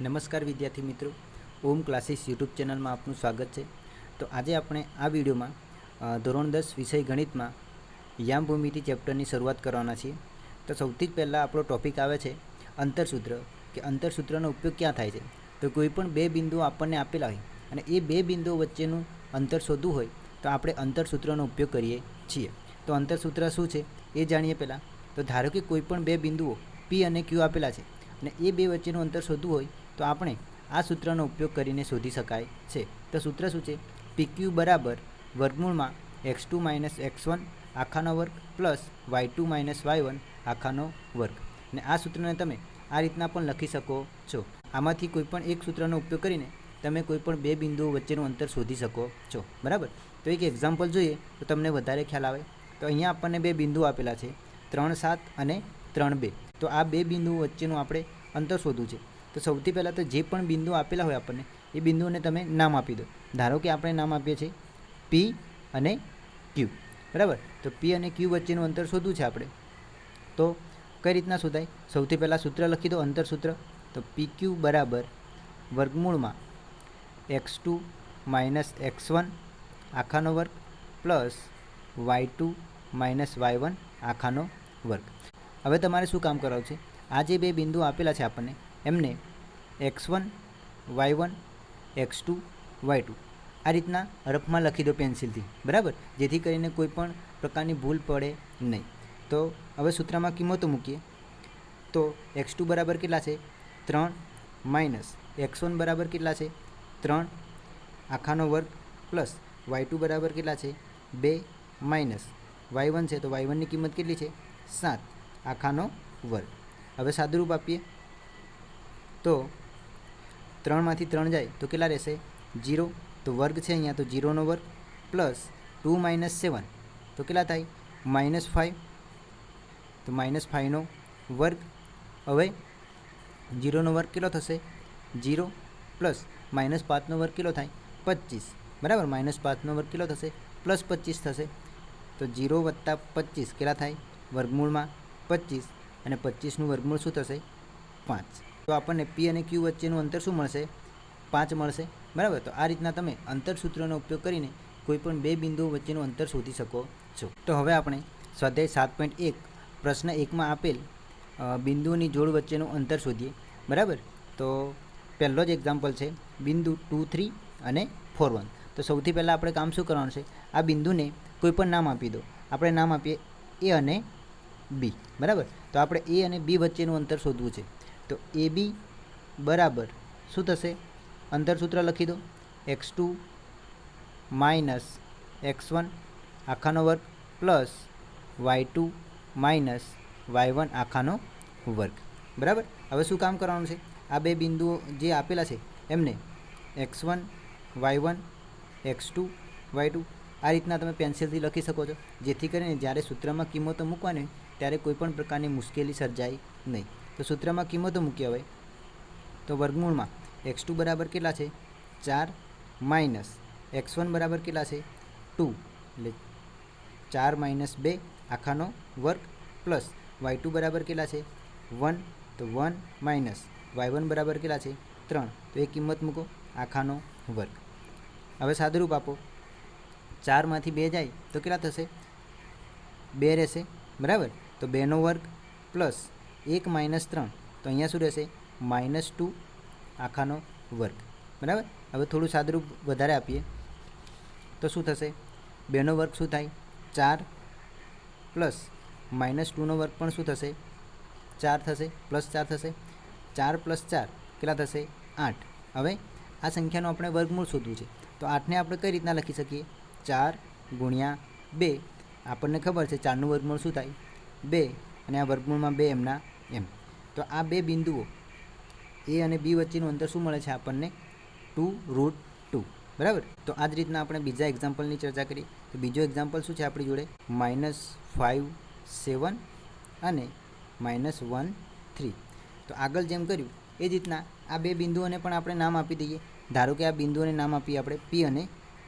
નમસ્કાર વિદ્યાર્થી મિત્રો, ઓમ ક્લાસીસ યુટ્યુબ ચેનલમાં આપનું સ્વાગત છે. તો આજે આપણે આ વિડીયોમાં ધોરણ 10 વિષય ગણિતમાં યામ ભૂમિતિ ચેપ્ટરની શરૂઆત કરવાના છીએ. તો સૌથી જ પહેલાં આપણો ટોપિક આવે છે અંતરસૂત્ર, કે અંતરસૂત્રનો ઉપયોગ ક્યાં થાય છે. તો કોઈ પણ બે બિંદુઓ આપણને આપેલા હોય અને એ બે બિંદુઓ વચ્ચેનું અંતર શોધવું હોય તો આપણે અંતરસૂત્રનો ઉપયોગ કરીએ છીએ. તો અંતરસૂત્ર શું છે એ જાણીએ પહેલાં. તો ધારો કે કોઈ પણ બે બિંદુઓ P અને Q આપેલા છે અને એ બે વચ્ચેનું અંતર શોધવું હોય તો આપણે આ સૂત્રનો ઉપયોગ કરીને શોધી શકાય છે. તો સૂત્ર શું છે? PQ બરાબર વર્ગમૂળમાં x2 - x1 આખાનો વર્ગ પ્લસ y2 - y1 આખાનો વર્ગ. અને આ સૂત્રને તમે આ રીતના પણ લખી શકો છો. આમાંથી કોઈ પણ એક સૂત્રનો ઉપયોગ કરીને તમે કોઈ પણ બે બિંદુઓ વચ્ચેનું અંતર શોધી શકો છો. બરાબર. તો એક એક્ઝામ્પલ જોઈએ તો તમને વધારે ખ્યાલ આવે. તો અહીંયા આપણને બે બિંદુઓ આપેલા છે 3, 7 અને 3, 2. તો આ બે બિંદુઓ વચ્ચેનું આપણે અંતર શોધવું છે. તો સૌથી પહેલાં તો જે પણ બિંદુઓ આપેલા હોય આપણને એ બિંદુઓને તમે નામ આપી દો. ધારો કે આપણે નામ આપીએ છીએ P અને Q. બરાબર. તો P અને Q વચ્ચેનું અંતર શોધવું છે આપણે. તો કઈ રીતના શોધાય? સૌથી પહેલાં સૂત્ર લખી દો, અંતર સૂત્ર. તો PQ બરાબર વર્ગમૂળમાં x2 - x1 આખાનો વર્ગ પ્લસ y2 - y1 આખાનો વર્ગ. હવે તમારે શું કામ કરાવવું છે? આ જે બે બિંદુઓ આપેલા છે આપણને એમને x1 y1 x2 y2 આ રીતના રફમાં લખી દો પેન્સિલથી. બરાબર, જેથી કરીને કોઈ પણ પ્રકારની ભૂલ પડે નહીં. તો હવે સૂત્રમાં કિંમતો મૂકીએ. તો x2 બરાબર કેટલા છે? 3 માઇનસ x1 બરાબર કેટલા છે? 3 આખાનો વર્ગ પ્લસ y2 બરાબર કેટલા છે? 2 માઇનસ y1 છે તો y1ની કિંમત કેટલી છે? 7 આખાનો વર્ગ. હવે સાદુરૂપ આપીએ તો 3માંથી 3 જાય તો કેટલા રહેશે? 0. તો વર્ગ છે અહીંયા તો 0નો વર્ગ પ્લસ 2 - 7 તો કેટલા થાય? -5. તો -5નો વર્ગ. હવે 0નો વર્ગ કેટલો થશે? 0 પ્લસ -5નો વર્ગ કેટલો થાય? 25. બરાબર. -5નો વર્ગ કેટલો થશે? +25 થશે. તો 0 + 25 કેટલા થાય? વર્ગમૂળમાં 25 અને 25નું વર્ગમૂળ શું થશે? 5. તો આપણને P અને Q વચ્ચેનું અંતર શું મળશે? 5 મળશે. બરાબર. તો આ રીતના તમે અંતરસૂત્રનો ઉપયોગ કરીને કોઈ પણ બે બિંદુઓ વચ્ચેનું અંતર શોધી શકો છો. તો હવે આપણે સ્વાધ્યાય 7.1 પ્રશ્ન 1માં આપેલ બિંદુઓની જોડ વચ્ચેનું અંતર શોધીએ. બરાબર. તો પહેલો જ એક્ઝામ્પલ છે બિંદુ 2, 3 અને 4, 1. તો સૌથી પહેલાં આપણે કામ શું કરવાનું છે? આ બિંદુને કોઈ પણ નામ આપી દો. આપણે નામ આપીએ A અને B. બરાબર. તો આપણે A અને B વચ્ચેનું અંતર શોધવું છે. તો AB બરાબર શું થશે? અંતરસૂત્ર લખી દો. x2 - x1 આખાનો વર્ગ પ્લસ y2 - y1 આખાનો વર્ગ. બરાબર. હવે શું કામ કરવાનું છે? આ બે બિંદુઓ જે આપેલા છે એમને x1 y1 x2 y2 આ રીતના તમે પેન્સિલથી લખી શકો છો, જેથી કરીને જ્યારે સૂત્રમાં કિંમતો મૂકવાની ત્યારે કોઈ પણ પ્રકારની મુશ્કેલી સર્જાય નહીં. તો સૂત્રમાં કિંમતો મૂકી હવે તો વર્ગમૂળમાં x2 બરાબર કેટલા છે? 4 માઇનસ x1 બરાબર કેટલા છે? 2 એટલે 4 - 2 આખાનો વર્ગ પ્લસ y2 બરાબર કેટલા છે? 1 તો 1 માઇનસ y1 બરાબર કેટલા છે? 3 તો એ કિંમત મૂકો આખાનો વર્ગ. હવે સાદુરૂપ આપો. 4માંથી 2 જાય તો કેટલા થશે? 2 રહેશે. બરાબર. તો 2નો વર્ગ પ્લસ 1 - 3 તો અહીંયા શું રહેશે? -2 આખાનો વર્ગ. બરાબર. હવે થોડું સાદુરૂપ વધારે આપીએ તો શું થશે? 2નો વર્ગ શું થાય? 4 પ્લસ -2નો વર્ગ પણ શું થશે? 4 થશે, પ્લસ 4 થશે. 4 + 4 કેટલા થશે? 8. હવે આ સંખ્યાનું આપણે વર્ગમૂળ શોધવું છે. તો 8ને આપણે કઈ રીતના લખી શકીએ? 4 × 2. આપણને ખબર છે 4નું વર્ગમૂળ શું થાય? 2 અને આ વર્ગમૂળમાં 2 એમના એમ. તો આ બે બિંદુઓ A અને B વચ્ચેનું અંતર શું મળે છે આપણને? 2√2. બરાબર. તો આ જ રીતના આપણે બીજા એક્ઝામ્પલની ચર્ચા કરીએ. તો બીજો એક્ઝામ્પલ શું છે આપણી જોડે? -5 7 અને -1 3. તો આગળ જેમ કર્યું એ જ રીતના આ બે બિંદુઓને પણ આપણે નામ આપી દઈએ. ધારો કે આ બિંદુઓને નામ આપીએ આપણે P અને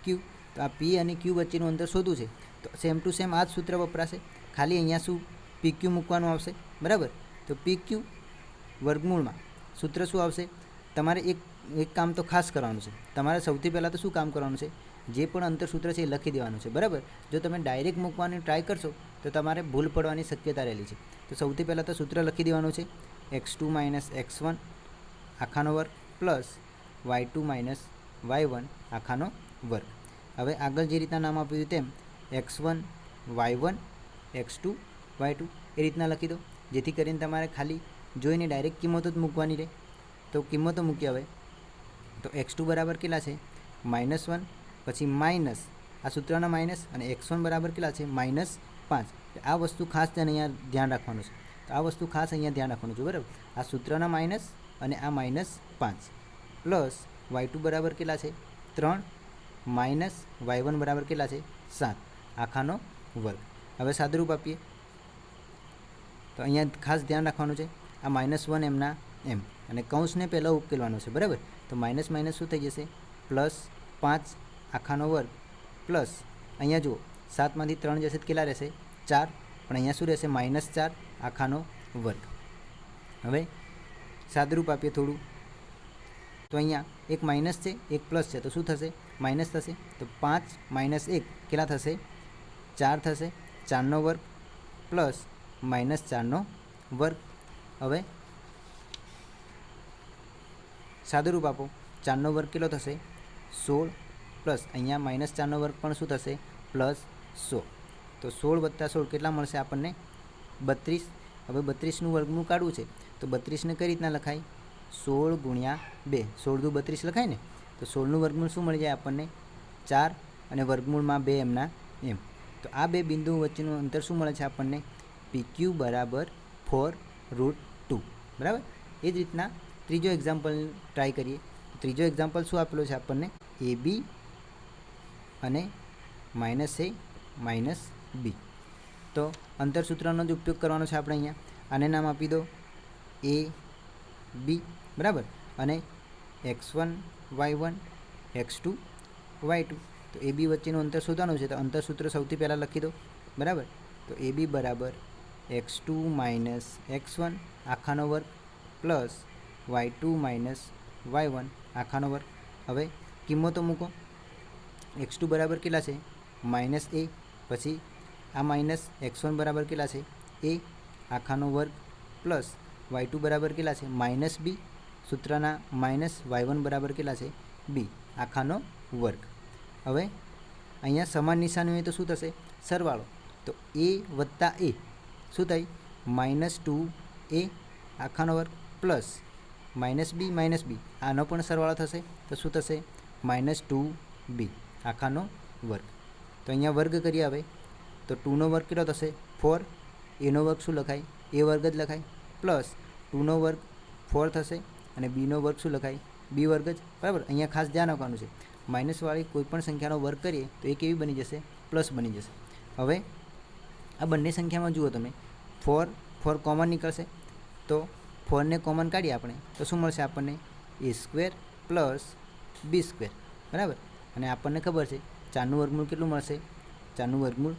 Q. તો આ P અને Q વચ્ચેનું અંતર શોધવું છે. તો સેમ ટુ સેમ આ જ સૂત્ર વપરાશે. ખાલી અહીંયા શું PQ મૂકવાનું આવશે. બરાબર. તો PQ વર્ગમૂળમાં સૂત્ર શું આવશે? તમારે એક કામ તો ખાસ કરવાનું છે. તમારે સૌથી પહેલાં તો શું કામ કરવાનું છે, જે પણ અંતરસૂત્ર છે એ લખી દેવાનું છે, બરાબર. જો તમે ડાયરેક્ટ મૂકવાની ટ્રાય કરશો તો તમારે ભૂલ પડવાની શક્યતા રહેલી છે. તો સૌથી પહેલાં તો સૂત્ર લખી દેવાનું છે, x2 - x1 આખાનો વર્ગ પ્લસ y2 - y1 આખાનો વર્ગ. હવે આગળ જે રીતના નામ આપ્યું તેમ x1 y1 x2 y2 એ રીતના લખી દો, જેથી કરીને તમારે ખાલી જોઈને ડાયરેક્ટ કિંમતો જ મૂકવાની રહે. તો કિંમતો મૂકી. હવે તો x2 બરાબર કેટલા છે, -1, પછી માઇનસ આ સૂત્રના માઇનસ, અને x1 બરાબર કેટલા છે, -5. આ વસ્તુ ખાસ અહીંયા ધ્યાન રાખવાનું છે. તો આ વસ્તુ ખાસ અહીંયા ધ્યાન રાખવાનું છે, બરાબર. આ સૂત્રના માઇનસ અને આ -5 પ્લસ y2 બરાબર કેટલા છે, 3 માઇનસ y1 બરાબર કેટલા છે, 7 આખાનો વર્ગ. હવે સાદુરૂપ આપીએ તો અહીંયા ખાસ ધ્યાન રાખવાનું છે, આ -1 એમના એમ, અને કૌંસને પહેલાં ઉકેલવાનો છે, બરાબર. તો માઇનસ માઇનસ શું થઈ જશે, +5 આખાનો વર્ગ પ્લસ અહીંયા જુઓ 7માંથી 3 જશે તો કેટલા રહેશે, 4, પણ અહીંયા શું રહેશે, -4 આખાનો વર્ગ. હવે સાદુરૂપ આપીએ થોડું, તો અહીંયા એક માઇનસ છે એક પ્લસ છે, તો શું થશે, માઇનસ થશે. તો 5 - 1 કેટલા થશે, 4 થશે, 4નો વર્ગ પ્લસ -4નો વર્ગ. હવે સાદુરૂપ આપો, 4નો વર્ગ કેટલો થશે, 16 પ્લસ અહીંયા -4નો વર્ગ પણ શું થશે, +16. તો 16 + 16 કેટલા મળશે આપણને, 32. હવે 32નું વર્ગમૂળ કાઢવું છે, તો 32ને કઈ રીતના લખાય, 16 × 2, 16 દુ 32 લખાય ને. તો 16નું વર્ગમૂળ શું મળી જાય આપણને, 4, અને વર્ગમૂળમાં 2 એમના એમ. તો આ બે બિંદુ વચ્ચેનું અંતર શું મળે છે આપણને, PQ = 4√2, બરાબર. એ જ રીતના ત્રીજો એક્ઝામ્પલ ટ્રાય કરીએ. ત્રીજો એક્ઝામ્પલ શું આપેલો છે આપણને, AB અને -a - b. તો અંતરસૂત્રનો જ ઉપયોગ કરવાનો છે આપણે અહીંયા. આને નામ આપી દો AB, બરાબર, અને x1 y1 x2 y2. તો AB વચ્ચેનું અંતર શોધવાનું છે, તો અંતરસૂત્ર સૌથી પહેલાં લખી દો, બરાબર. તો AB = x2 - x1 આખાનો વર્ગ પ્લસ y2 - y1 આખાનો વર્ગ. હવે કિંમતો મૂકો, x2 બરાબર કેટલા છે, -a, પછી આ માઇનસ x1 બરાબર કેટલા છે, a આખાનો વર્ગ પ્લસ y2 બરાબર કેટલા છે, -b, સૂત્રના માઇનસ y1 બરાબર કેટલા છે, b આખાનો વર્ગ. હવે અહીંયા સમાન નિશાની હોય તો શું થશે, સરવાળો. તો a + a શું થાય, -2a આખાનો વર્ગ પ્લસ -b આનો પણ સરવાળો થશે, તો શું થશે, -2b આખાનો વર્ગ. તો અહીંયા વર્ગ કરીએ. હવે તો 2નો વર્ગ કેટલો થશે, 4, એનો વર્ગ શું લખાય, a વર્ગ જ લખાય, પ્લસ 2નો વર્ગ 4 થશે, અને bનો વર્ગ શું લખાય, b વર્ગ જ, બરાબર. અહીંયા ખાસ ધ્યાન રાખવાનું છે, માઇનસવાળી કોઈ પણ સંખ્યાનો વર્ગ કરીએ તો એ કેવી બની જશે, પ્લસ બની જશે. હવે આ બંને સંખ્યામાં જુઓ તમે, 4 કોમન નીકળશે, તો 4ને કોમન કાઢીએ આપણે તો શું મળશે આપણને, a² + b², બરાબર. અને આપણને ખબર છે 4નું વર્ગમૂળ કેટલું મળશે, 4નું વર્ગમૂળ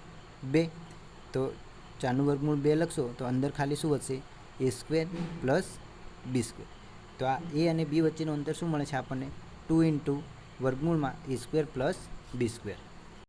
2. તો 4નું વર્ગમૂળ 2 લખશો તો અંદર ખાલી શું વધશે, a² + b². તો આ a અને b વચ્ચેનું અંતર શું મળે છે આપણને, 2 × વર્ગમૂળમાં a² + b².